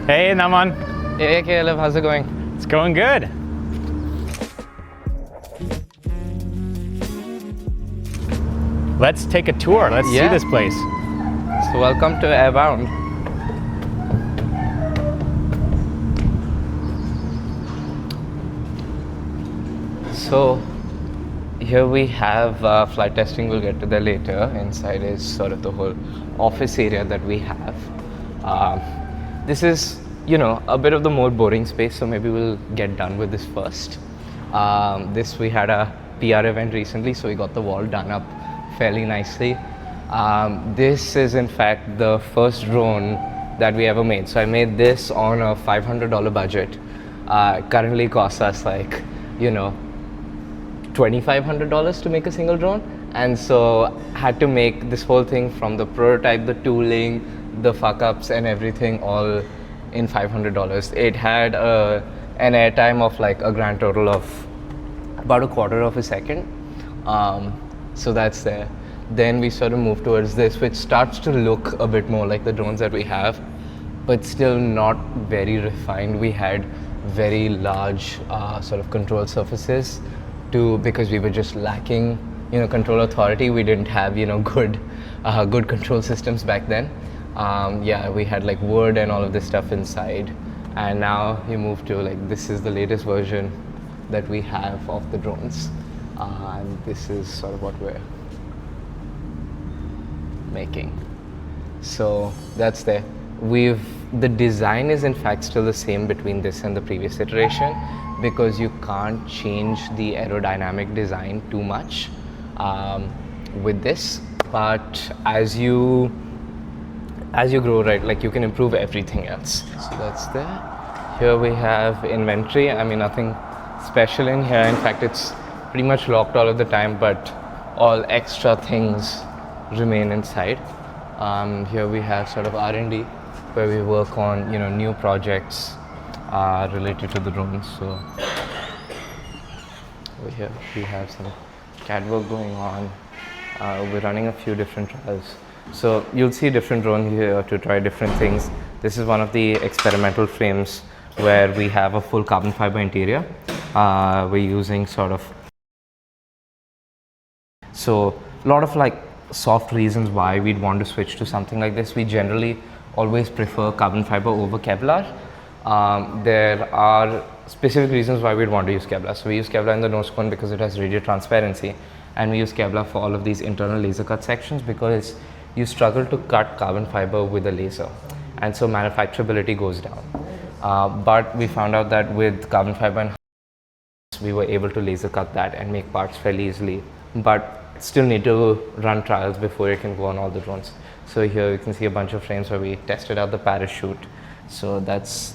Hey, Naman. Hey Caleb, how's it going? It's going good. Let's take a tour. Let's see this place. So welcome to Airbound. So here we have flight testing. We'll get to that later. Inside is sort of the whole office area that we have. This is, a bit of the more boring space, so maybe we'll get done with this first. We had a PR event recently, so we got the wall done up fairly nicely. This is in fact the first drone that we ever made. So I made this on a $500 budget. Currently costs us like, $2,500 to make a single drone. And so had to make this whole thing from the prototype, the tooling, the fuck ups and everything all in $500. It had an airtime of like a grand total of about a quarter of a second. So that's there. Then we sort of move towards this, which starts to look a bit more like the drones that we have, but still not very refined. We had very large sort of control surfaces because we were just lacking, control authority. We didn't have, good control systems back then. We had like wood and all of this stuff inside. And now you move to this is the latest version that we have of the drones. And this is sort of what we're making. So that's there. The design is in fact still the same between this and the previous iteration, because you can't change the aerodynamic design too much with this. But as you grow, right, you can improve everything else. So that's there. Here we have inventory. I mean, nothing special in here. In fact, it's pretty much locked all of the time, but all extra things remain inside. Here we have sort of R&D, where we work on new projects related to the drones. So over here we have some CAD work going on. We're running a few different trials. So you'll see different drones here to try different things. This is one of the experimental frames where we have a full carbon fiber interior. We're using so a lot of soft reasons why we'd want to switch to something like this. We generally always prefer carbon fiber over Kevlar. There are specific reasons why we'd want to use Kevlar. So we use Kevlar in the nose cone because it has radio transparency, and we use Kevlar for all of these internal laser cut sections because you struggle to cut carbon fiber with a laser, and so manufacturability goes down. But we found out that with carbon fiber and we were able to laser cut that and make parts fairly easily, but still need to run trials before it can go on all the drones. So here you can see a bunch of frames where we tested out the parachute. So that's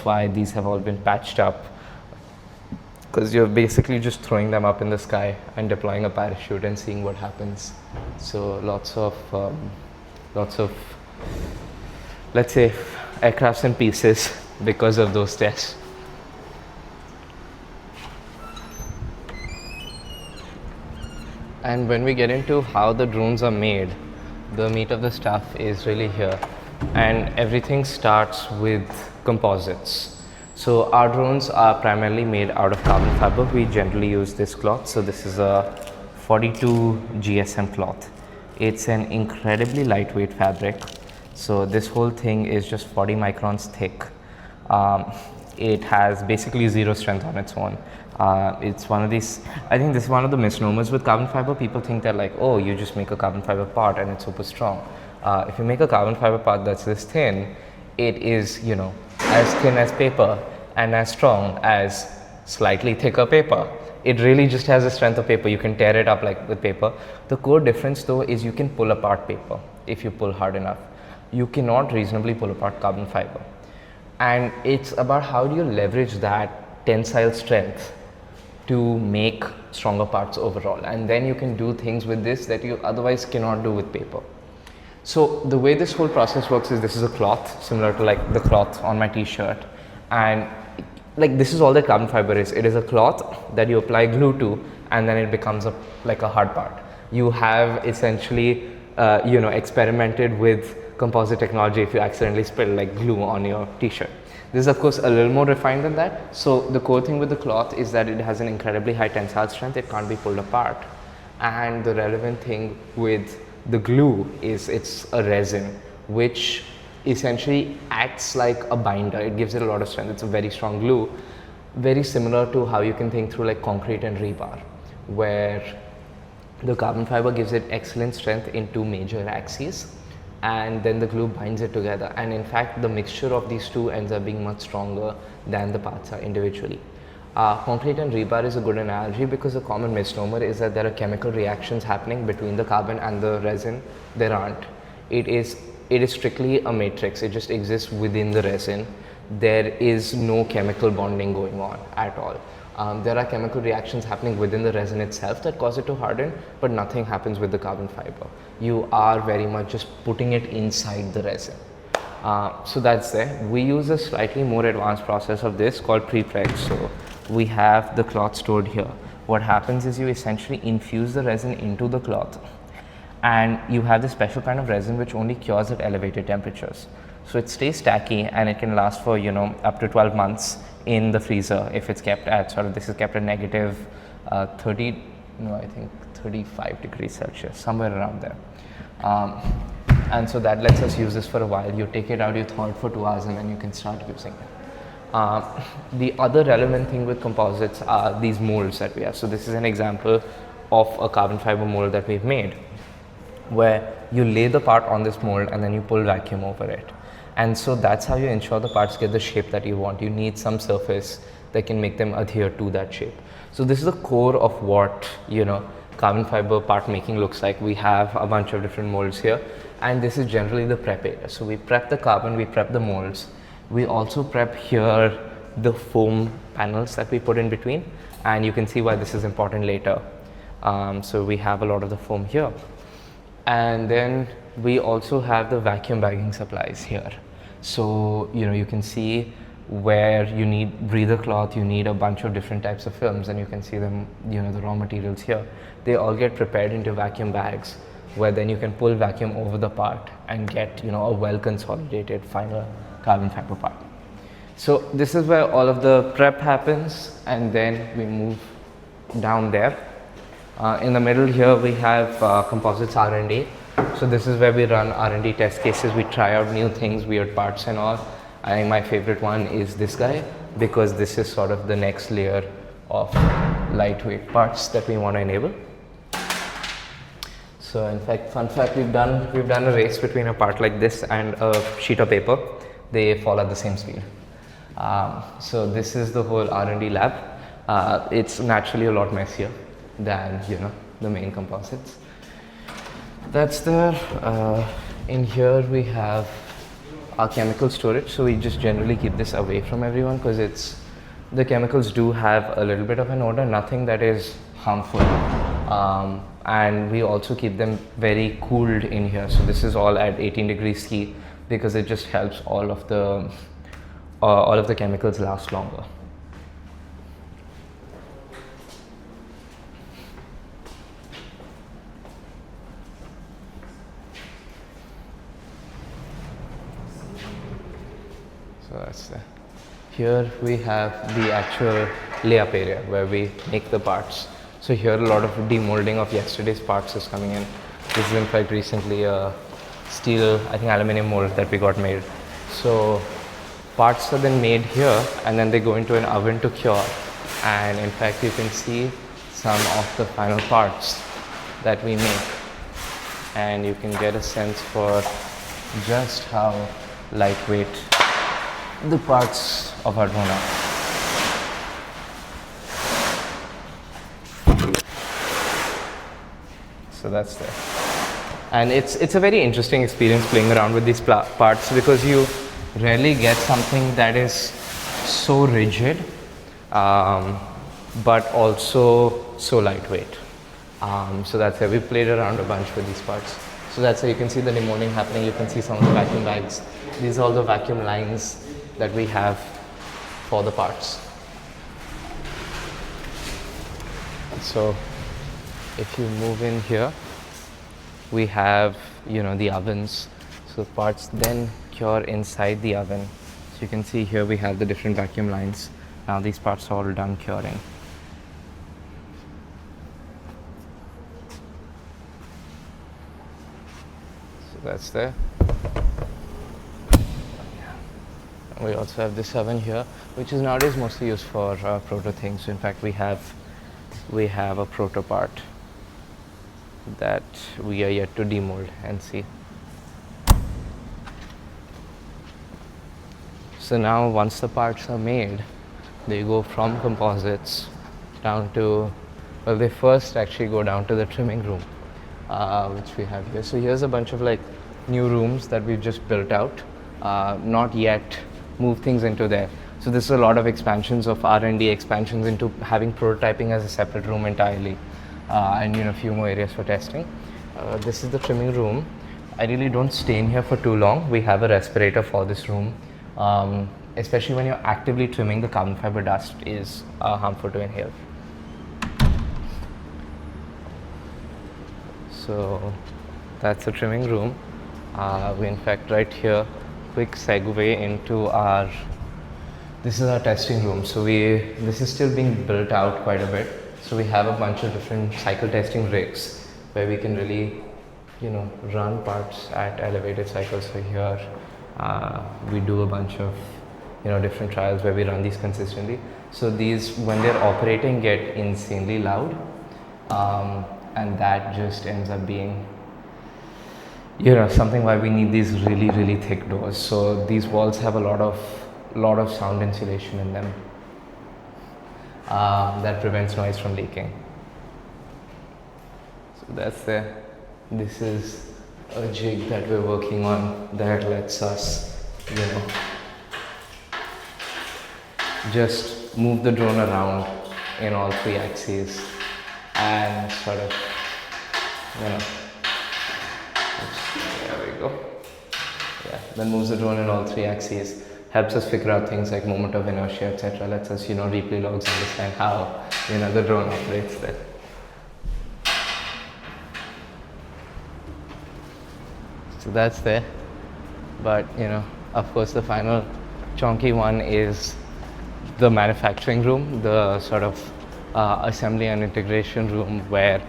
why these have all been patched up, because you're basically just throwing them up in the sky and deploying a parachute and seeing what happens. So lots of let's say aircrafts in pieces because of those tests. And when we get into how the drones are made, the meat of the stuff is really here. And everything starts with composites. So our drones are primarily made out of carbon fiber. We generally use this cloth. So this is a 42 GSM cloth. It's an incredibly lightweight fabric. So this whole thing is just 40 microns thick. It has basically zero strength on its own. It's one of these, I think this is one of the misnomers with carbon fiber. People think that oh, you just make a carbon fiber part and it's super strong. If you make a carbon fiber part that's this thin, it is, as thin as paper and as strong as slightly thicker paper. It really just has the strength of paper. You can tear it up with paper. The core difference though is you can pull apart paper if you pull hard enough. You cannot reasonably pull apart carbon fiber. And it's about how do you leverage that tensile strength to make stronger parts overall. And then you can do things with this that you otherwise cannot do with paper. So the way this whole process works is this is a cloth similar to the cloth on my t-shirt, and this is all that carbon fiber is. It is a cloth that you apply glue to, and then it becomes a hard part. You have essentially experimented with composite technology if you accidentally spill like glue on your t-shirt. This is of course a little more refined than that. So the core thing with the cloth is that it has an incredibly high tensile strength. It can't be pulled apart. And the relevant thing with the glue is it's a resin which essentially acts like a binder. It gives it a lot of strength. It's a very strong glue, very similar to how you can think through like concrete and rebar, where the carbon fiber gives it excellent strength in two major axes, and then the glue binds it together. And in fact, the mixture of these two ends up being much stronger than the parts are individually. Concrete and rebar is a good analogy because a common misnomer is that there are chemical reactions happening between the carbon and the resin. There aren't. It is strictly a matrix. It just exists within the resin. There is no chemical bonding going on at all. There are chemical reactions happening within the resin itself that cause it to harden, but nothing happens with the carbon fiber. You are very much just putting it inside the resin. So that's there. We use a slightly more advanced process of this called prepreg. So we have the cloth stored here. What happens is you essentially infuse the resin into the cloth, and you have this special kind of resin which only cures at elevated temperatures. So it stays tacky and it can last for up to 12 months in the freezer if it's kept at this is kept at negative 35 degrees Celsius, somewhere around there. And so that lets us use this for a while. You take it out, you thaw it for 2 hours, and then you can start using it. The other relevant thing with composites are these molds that we have. So this is an example of a carbon fiber mold that we've made, where you lay the part on this mold and then you pull vacuum over it. And so that's how you ensure the parts get the shape that you want. You need some surface that can make them adhere to that shape. So this is the core of what carbon fiber part making looks like. We have a bunch of different molds here, and this is generally the prep area. So we prep the carbon, we prep the molds. We also prep here the foam panels that we put in between, and you can see why this is important later. So we have a lot of the foam here. And then we also have the vacuum bagging supplies here. So, you can see where you need breather cloth, you need a bunch of different types of films, and you can see them, the raw materials here. They all get prepared into vacuum bags, where then you can pull vacuum over the part and get, a well consolidated final carbon fiber part. So this is where all of the prep happens, and then we move down there. In the middle here we have composites R&D. So this is where we run R&D test cases. We try out new things, weird parts and all. I think my favorite one is this guy, because this is sort of the next layer of lightweight parts that we want to enable. So in fact, fun fact, we've done a race between a part like this and a sheet of paper. They fall at the same speed. So this is the whole R&D lab. It's naturally a lot messier than the main composites. That's there. In here we have our chemical storage. So we just generally keep this away from everyone because the chemicals do have a little bit of an odor, nothing that is harmful. And we also keep them very cooled in here. So this is all at 18 degrees C because it just helps all of the chemicals last longer. So that's there. Here we have the actual layup area where we make the parts. So here a lot of demolding of yesterday's parts is coming in. This is in fact recently a steel, I think aluminum mold that we got made. So parts are then made here and then they go into an oven to cure. And in fact you can see some of the final parts that we make. And you can get a sense for just how lightweight the parts of our drone are. So that's there. And it's a very interesting experience playing around with these parts because you rarely get something that is so rigid but also so lightweight. So that's it. We played around a bunch with these parts. So that's how you can see the demolding happening. You can see some of the vacuum bags. These are all the vacuum lines that we have for the parts. So if you move in here, we have the ovens. So parts then cure inside the oven. So you can see here we have the different vacuum lines. Now these parts are all done curing. So that's there. And we also have this oven here, which is nowadays mostly used for proto things. So in fact, we have a proto part that we are yet to demold and see. So now once the parts are made, they go from composites down to, well, they first actually go down to the trimming room, which we have here. So here's a bunch of like new rooms that we've just built out, not yet moved things into there. So this is a lot of expansions of R&D, expansions into having prototyping as a separate room entirely, and a few more areas for testing. This is the trimming room. I really don't stay in here for too long. We have a respirator for this room. Especially when you're actively trimming, the carbon fiber dust is harmful to inhale. So that's the trimming room. We in fact right here, quick segue into this is our testing room. So this is still being built out quite a bit. So we have a bunch of different cycle testing rigs where we can really, run parts at elevated cycles. So here, we do a bunch of different trials where we run these consistently. So these, when they're operating, get insanely loud, and that just ends up being something why we need these really thick doors. So these walls have a lot of sound insulation in them that prevents noise from leaking. So that's there. This is a jig that we're working on that lets us, just move the drone around in all 3 axes and sort of, there we go. Yeah, then moves the drone in all 3 axes, helps us figure out things like moment of inertia, etc. Lets us, replay logs, understand how, the drone operates there. So that's there, but of course the final chonky one is the manufacturing room, the sort of assembly and integration room where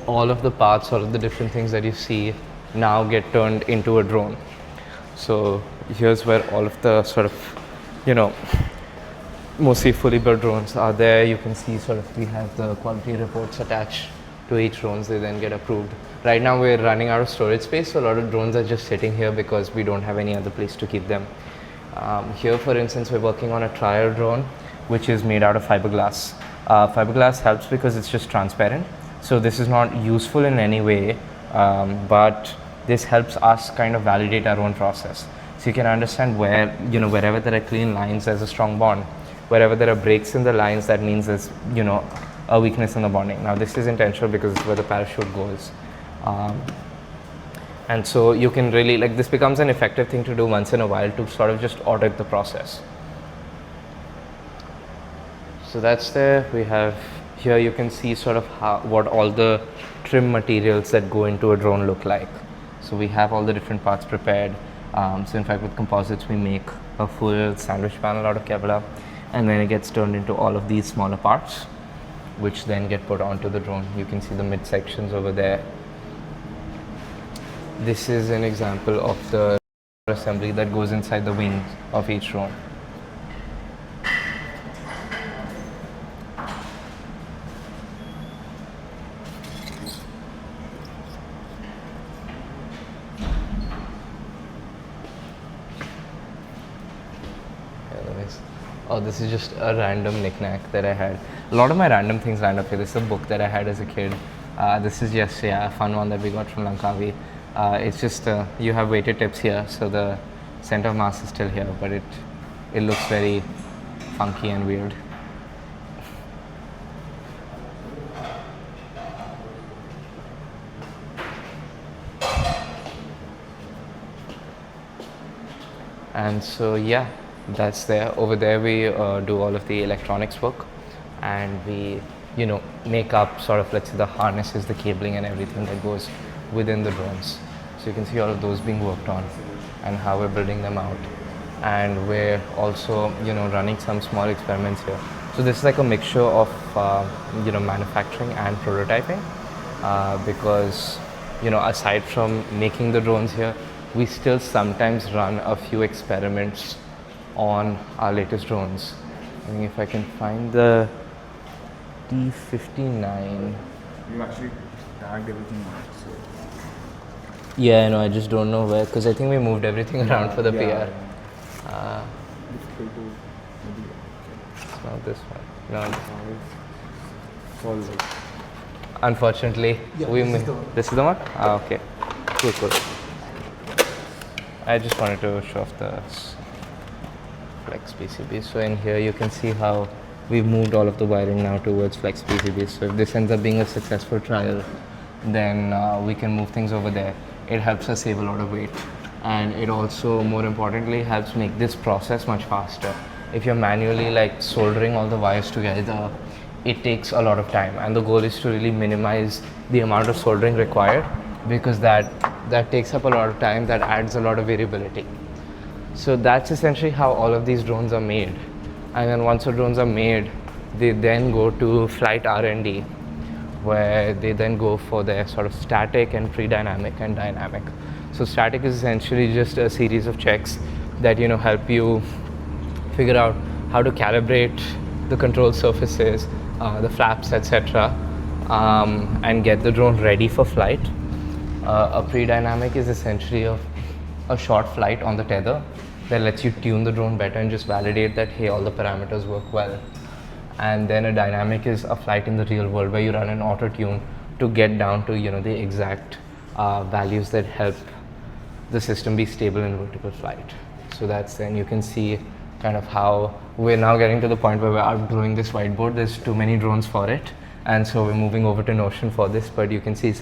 all of the parts, all of the different things that you see now get turned into a drone. So here's where all of the sort of, mostly fully built drones are there. You can see sort of we have the quality reports attached to each drones. They then get approved. Right now we're running out of storage space, so a lot of drones are just sitting here because we don't have any other place to keep them. Here, for instance, we're working on a trial drone, which is made out of fiberglass. Fiberglass helps because it's just transparent. So this is not useful in any way, but this helps us kind of validate our own process. So you can understand where, wherever there are clean lines, there's a strong bond. Wherever there are breaks in the lines, that means there's, a weakness in the bonding. Now this is intentional because it's where the parachute goes. And so you can really, this becomes an effective thing to do once in a while to sort of just audit the process. So that's there. We have, here you can see sort of what all the trim materials that go into a drone look like. So we have all the different parts prepared. So in fact with composites we make a full sandwich panel out of Kevlar, and then it gets turned into all of these smaller parts, which then get put onto the drone. You can see the mid sections over there. This is an example of the assembly that goes inside the wings of each drone. Oh, this is just a random knickknack that I had. A lot of my random things land up here. This is a book that I had as a kid. This is just a fun one that we got from Langkawi. It's just you have weighted tips here, so the center of mass is still here, but it looks very funky and weird. And so yeah, that's there. Over there we do all of the electronics work, and we make up sort of, let's say, the harnesses, the cabling and everything that goes within the drones. So you can see all of those being worked on and how we're building them out. And we're also, running some small experiments here. So this is like a mixture of, manufacturing and prototyping, because, aside from making the drones here, we still sometimes run a few experiments on our latest drones. I mean, if I can find the D59. You actually tagged everything out, so. Yeah, I just don't know where, because I think we moved everything around for the PR. Difficult to maybe. It's not this one. No. Fall like. Unfortunately, this is the one? Ah, okay. Cool. I just wanted to show off the flex PCB. So in here you can see how we've moved all of the wiring now towards flex PCB. So if this ends up being a successful trial, then we can move things over there. It helps us save a lot of weight, and it also, more importantly, helps make this process much faster. If you're manually like soldering all the wires together, it takes a lot of time, and the goal is to really minimize the amount of soldering required, because that takes up a lot of time, that adds a lot of variability. So that's essentially how all of these drones are made. And then once the drones are made, they then go to flight R&D, where they then go for their sort of static and pre-dynamic and dynamic. So static is essentially just a series of checks that help you figure out how to calibrate the control surfaces, the flaps, etc., and get the drone ready for flight. A pre-dynamic is essentially a short flight on the tether that lets you tune the drone better and just validate that, hey, all the parameters work well. And then a dynamic is a flight in the real world where you run an auto tune to get down to the exact values that help the system be stable in vertical flight. So that's, then you can see kind of how we're now getting to the point where we're outgrowing this whiteboard. There's too many drones for it, and so we're moving over to Notion for this. But you can see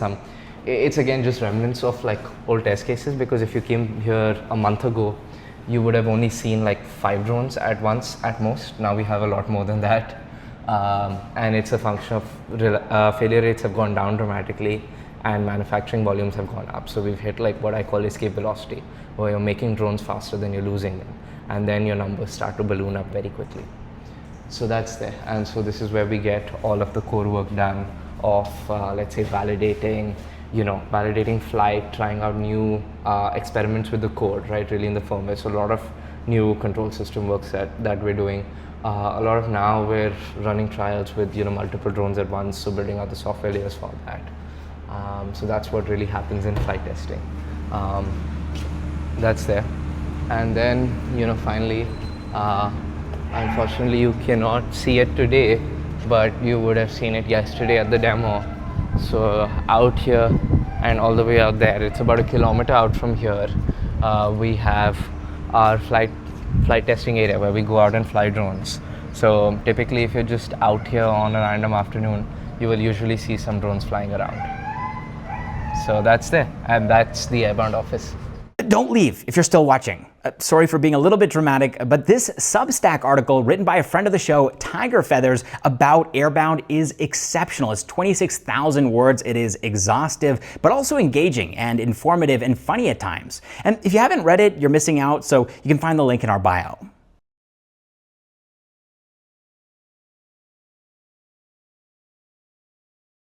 it's again just remnants of like old test cases, because if you came here a month ago, you would have only seen like 5 drones at once at most. Now we have a lot more than that. And it's a function of failure rates have gone down dramatically and manufacturing volumes have gone up. So we've hit like what I call escape velocity, where you're making drones faster than you're losing them. And then your numbers start to balloon up very quickly. So that's there. And so this is where we get all of the core work done of, let's say, validating flight, trying out new experiments with the code, right, really in the firmware. So a lot of new control system works that we're doing. A lot of now we're running trials with multiple drones at once, so building out the software layers for that. So that's what really happens in flight testing. That's there. And then finally, unfortunately you cannot see it today, but you would have seen it yesterday at the demo. So out here and all the way out there, it's about 1 kilometer out from here, we have our flight testing area where we go out and fly drones. So typically if you're just out here on a random afternoon, you will usually see some drones flying around. So that's there, and that's the Airbound office. Don't leave if you're still watching. Sorry for being a little bit dramatic, but this Substack article written by a friend of the show, Tiger Feathers, about Airbound is exceptional. It's 26,000 words. It is exhaustive, but also engaging and informative and funny at times. And if you haven't read it, you're missing out, so you can find the link in our bio.